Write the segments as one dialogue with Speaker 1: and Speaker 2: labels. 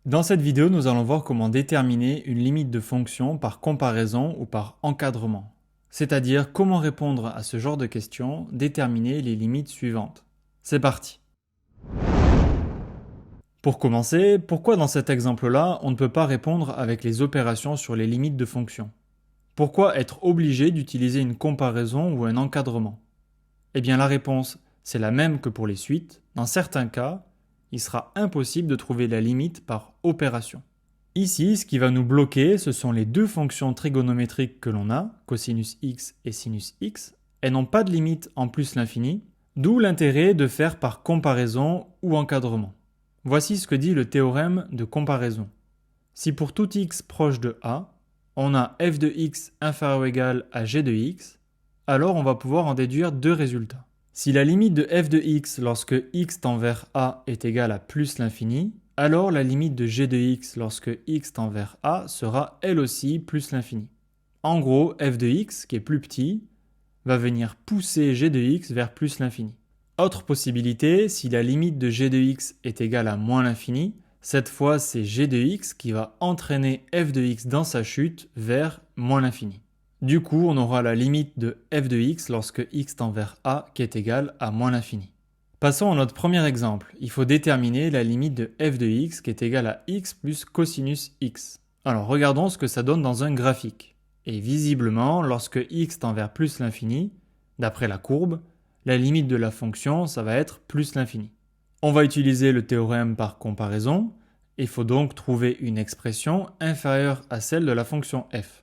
Speaker 1: Dans cette vidéo, nous allons voir comment déterminer une limite de fonction par comparaison ou par encadrement. C'est-à-dire comment répondre à ce genre de questions, déterminer les limites suivantes. C'est parti! Pour commencer, pourquoi dans cet exemple-là, on ne peut pas répondre avec les opérations sur les limites de fonction? Pourquoi être obligé d'utiliser une comparaison ou un encadrement? Eh bien la réponse, c'est la même que pour les suites. Dans certains cas, il sera impossible de trouver la limite par opération. Ici, ce qui va nous bloquer, ce sont les deux fonctions trigonométriques que l'on a, cosinus x et sinus x. Elles n'ont pas de limite en plus l'infini, d'où l'intérêt de faire par comparaison ou encadrement. Voici ce que dit le théorème de comparaison. Si pour tout x proche de a, on a f de x inférieur ou égal à g de x, alors on va pouvoir en déduire deux résultats. Si la limite de f de x lorsque x tend vers a est égale à plus l'infini, alors la limite de g de x lorsque x tend vers a sera elle aussi plus l'infini. En gros, f de x, qui est plus petit, va venir pousser g de x vers plus l'infini. Autre possibilité, si la limite de g de x est égale à moins l'infini, cette fois c'est g de x qui va entraîner f de x dans sa chute vers moins l'infini. Du coup, on aura la limite de f de x lorsque x tend vers a qui est égale à moins l'infini. Passons à notre premier exemple. Il faut déterminer la limite de f de x qui est égale à x plus cosinus x. Alors regardons ce que ça donne dans un graphique. Et visiblement, lorsque x tend vers plus l'infini, d'après la courbe, la limite de la fonction, ça va être plus l'infini. On va utiliser le théorème par comparaison. Il faut donc trouver une expression inférieure à celle de la fonction f.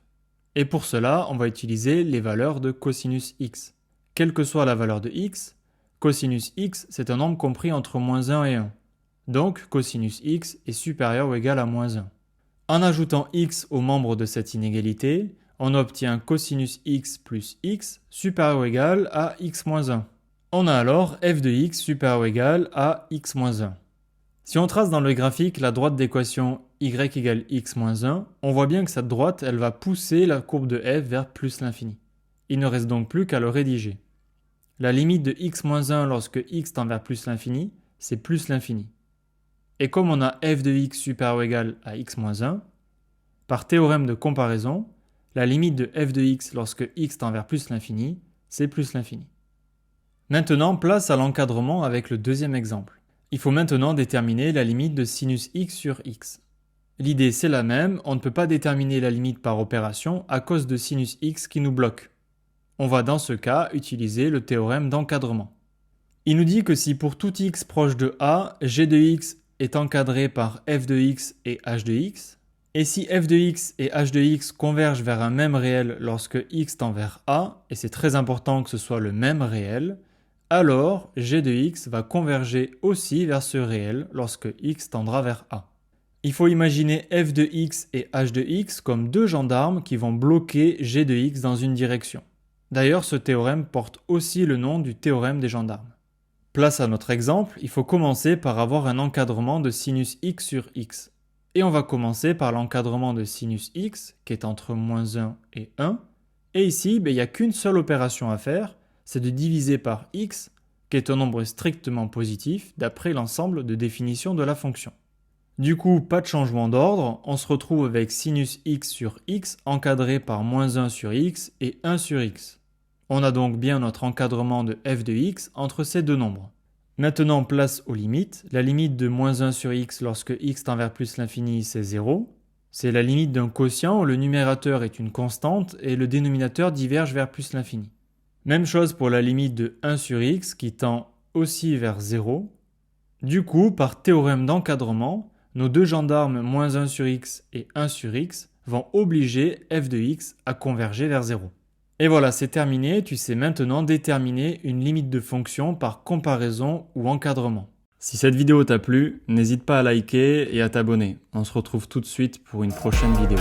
Speaker 1: Et pour cela, on va utiliser les valeurs de cosinus x. Quelle que soit la valeur de x, cosinus x, c'est un nombre compris entre moins 1 et 1. Donc, cosinus x est supérieur ou égal à moins 1. En ajoutant x aux membres de cette inégalité, on obtient cosinus x plus x supérieur ou égal à x moins 1. On a alors f de x supérieur ou égal à x moins 1. Si on trace dans le graphique la droite d'équation y égale x moins 1, on voit bien que cette droite, elle va pousser la courbe de f vers plus l'infini. Il ne reste donc plus qu'à le rédiger. La limite de x moins 1 lorsque x tend vers plus l'infini, c'est plus l'infini. Et comme on a f de x supérieur ou égal à x moins 1, par théorème de comparaison, la limite de f de x lorsque x tend vers plus l'infini, c'est plus l'infini. Maintenant, place à l'encadrement avec le deuxième exemple. Il faut maintenant déterminer la limite de sinus x sur x. L'idée c'est la même, on ne peut pas déterminer la limite par opération à cause de sinus x qui nous bloque. On va dans ce cas utiliser le théorème d'encadrement. Il nous dit que si pour tout x proche de a, g de x est encadré par f de x et h de x, et si f de x et h de x convergent vers un même réel lorsque x tend vers a, et c'est très important que ce soit le même réel, alors g de x va converger aussi vers ce réel lorsque x tendra vers a. Il faut imaginer f de x et h de x comme deux gendarmes qui vont bloquer g de x dans une direction. D'ailleurs, ce théorème porte aussi le nom du théorème des gendarmes. Place à notre exemple, il faut commencer par avoir un encadrement de sinus x sur x. Et on va commencer par l'encadrement de sinus x, qui est entre moins 1 et 1. Et ici, il n'y a qu'une seule opération à faire, c'est de diviser par x, qui est un nombre strictement positif, d'après l'ensemble de définition de la fonction. Du coup, pas de changement d'ordre, on se retrouve avec sinus x sur x encadré par moins 1 sur x et 1 sur x. On a donc bien notre encadrement de f de x entre ces deux nombres. Maintenant, place aux limites. La limite de moins 1 sur x lorsque x tend vers plus l'infini, c'est 0. C'est la limite d'un quotient où le numérateur est une constante et le dénominateur diverge vers plus l'infini. Même chose pour la limite de 1 sur x qui tend aussi vers 0. Du coup, par théorème d'encadrement, nos deux gendarmes moins 1 sur x et 1 sur x vont obliger f de x à converger vers 0. Et voilà, c'est terminé, tu sais maintenant déterminer une limite de fonction par comparaison ou encadrement. Si cette vidéo t'a plu, n'hésite pas à liker et à t'abonner. On se retrouve tout de suite pour une prochaine vidéo.